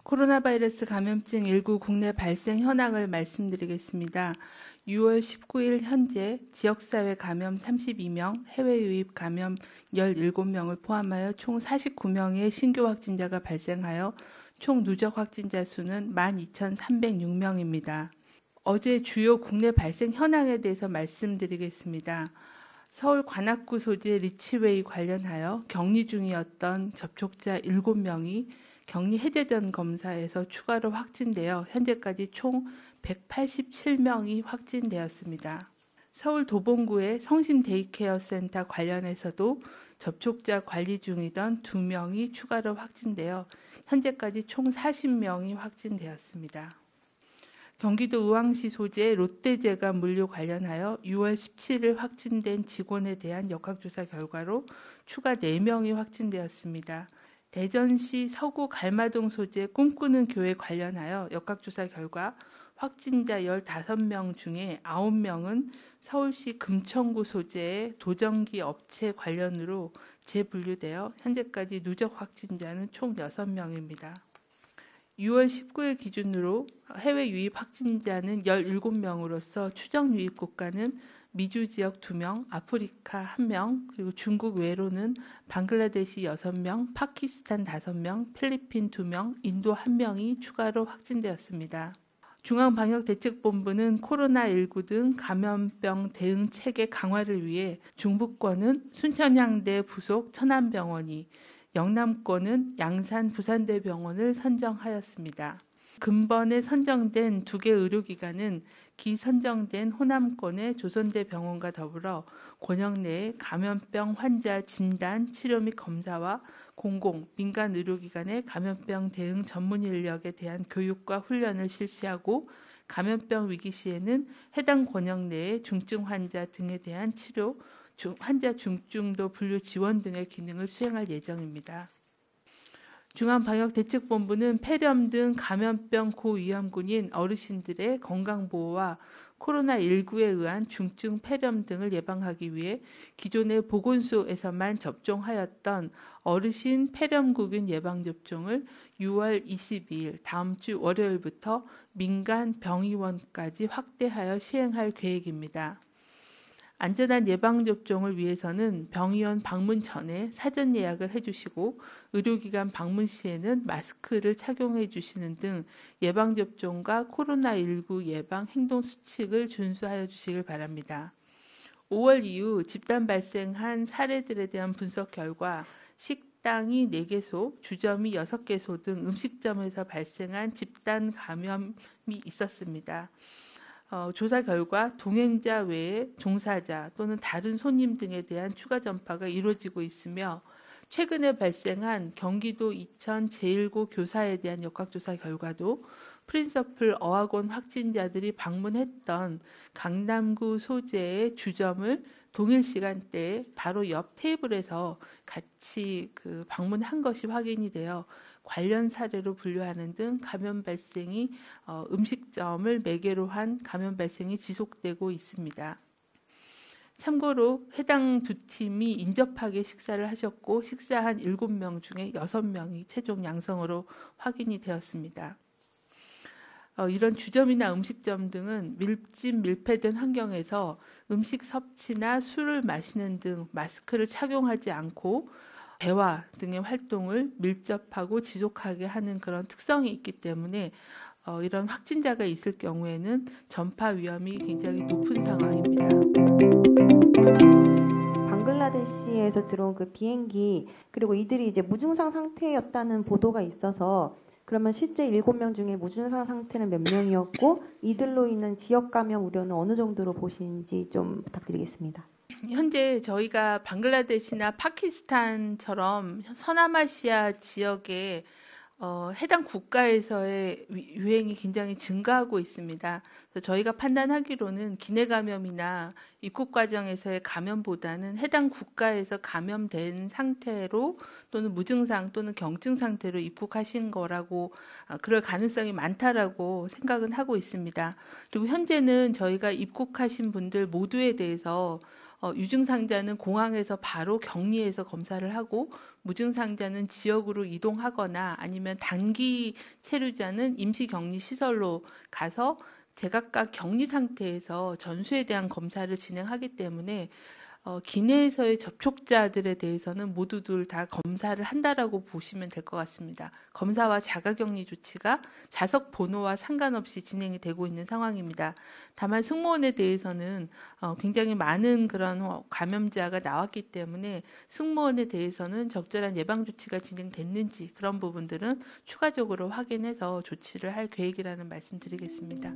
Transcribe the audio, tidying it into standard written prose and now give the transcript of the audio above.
코로나 바이러스 감염증 19 국내 발생 현황을 말씀드리겠습니다. 6월 19일 현재 지역사회 감염 32명, 해외 유입 감염 17명을 포함하여 총 49명의 신규 확진자가 발생하여 총 누적 확진자 수는 12,306명입니다. 어제 주요 국내 발생 현황에 대해서 말씀드리겠습니다. 서울 관악구 소재 리치웨이 관련하여 격리 중이었던 접촉자 7명이 격리 해제 전 검사에서 추가로 확진되어 현재까지 총 187명이 확진되었습니다. 서울 도봉구의 성심 데이케어 센터 관련해서도 접촉자 관리 중이던 2명이 추가로 확진되어 현재까지 총 40명이 확진되었습니다. 경기도 의왕시 소재 롯데제과 물류 관련하여 6월 17일 확진된 직원에 대한 역학조사 결과로 추가 4명이 확진되었습니다. 대전시 서구 갈마동 소재 꿈꾸는 교회 관련하여 역학조사 결과 확진자 15명 중에 9명은 서울시 금천구 소재의 도전기 업체 관련으로 재분류되어 현재까지 누적 확진자는 총 6명입니다. 6월 19일 기준으로 해외 유입 확진자는 17명으로서 추정 유입 국가는 미주 지역 2명, 아프리카 1명, 그리고 중국 외로는 방글라데시 6명, 파키스탄 5명, 필리핀 2명, 인도 1명이 추가로 확진되었습니다. 중앙방역대책본부는 코로나19 등 감염병 대응 체계 강화를 위해 중부권은 순천향대 부속 천안병원이, 영남권은 양산 부산대병원을 선정하였습니다. 근본에 선정된 2개 의료기관은 기선정된 호남권의 조선대병원과 더불어 권역 내의 감염병 환자 진단, 치료 및 검사와 공공, 민간 의료기관의 감염병 대응 전문 인력에 대한 교육과 훈련을 실시하고 감염병 위기 시에는 해당 권역 내의 중증 환자 등에 대한 치료, 환자 중증도 분류 지원 등의 기능을 수행할 예정입니다. 중앙방역대책본부는 폐렴 등 감염병 고위험군인 어르신들의 건강보호와 코로나19에 의한 중증 폐렴 등을 예방하기 위해 기존의 보건소에서만 접종하였던 어르신 폐렴구균 예방접종을 6월 22일 다음 주 월요일부터 민간 병의원까지 확대하여 시행할 계획입니다. 안전한 예방접종을 위해서는 병의원 방문 전에 사전 예약을 해주시고 의료기관 방문 시에는 마스크를 착용해 주시는 등 예방접종과 코로나19 예방 행동수칙을 준수하여 주시길 바랍니다. 5월 이후 집단 발생한 사례들에 대한 분석 결과 식당이 4개소, 주점이 6개소 등 음식점에서 발생한 집단 감염이 있었습니다. 조사 결과 동행자 외에 종사자 또는 다른 손님 등에 대한 추가 전파가 이루어지고 있으며 최근에 발생한 경기도 이천 제1고 교사에 대한 역학조사 결과도 프린서플 어학원 확진자들이 방문했던 강남구 소재의 주점을 동일 시간대에 바로 옆 테이블에서 같이 방문한 것이 확인이 되어 관련 사례로 분류하는 등 감염 발생이 음식점을 매개로 한 감염 발생이 지속되고 있습니다. 참고로 해당 두 팀이 인접하게 식사를 하셨고 식사한 7명 중에 6명이 최종 양성으로 확인이 되었습니다. 이런 주점이나 음식점 등은 밀집 밀폐된 환경에서 음식 섭취나 술을 마시는 등 마스크를 착용하지 않고 대화 등의 활동을 밀접하고 지속하게 하는 그런 특성이 있기 때문에 이런 확진자가 있을 경우에는 전파 위험이 굉장히 높은 상황입니다. 방글라데시에서 들어온 그 비행기 그리고 이들이 이제 무증상 상태였다는 보도가 있어서 그러면 실제 7명 중에 무증상 상태는 몇 명이었고 이들로 인한 지역 감염 우려는 어느 정도로 보시는지 좀 부탁드리겠습니다. 현재 저희가 방글라데시나 파키스탄처럼 서남아시아 지역에 해당 국가에서의 유행이 굉장히 증가하고 있습니다. 그래서 저희가 판단하기로는 기내 감염이나 입국 과정에서의 감염보다는 해당 국가에서 감염된 상태로 또는 무증상 또는 경증 상태로 입국하신 거라고 그럴 가능성이 많다라고 생각은 하고 있습니다. 그리고 현재는 저희가 입국하신 분들 모두에 대해서 유증상자는 공항에서 바로 격리해서 검사를 하고 무증상자는 지역으로 이동하거나 아니면 단기 체류자는 임시격리 시설로 가서 제각각 격리 상태에서 전수에 대한 검사를 진행하기 때문에 기내에서의 접촉자들에 대해서는 모두들 다 검사를 한다라고 보시면 될 것 같습니다. 검사와 자가격리 조치가 좌석 번호와 상관없이 진행이 되고 있는 상황입니다. 다만 승무원에 대해서는 굉장히 많은 그런 감염자가 나왔기 때문에 승무원에 대해서는 적절한 예방 조치가 진행됐는지 그런 부분들은 추가적으로 확인해서 조치를 할 계획이라는 말씀 드리겠습니다.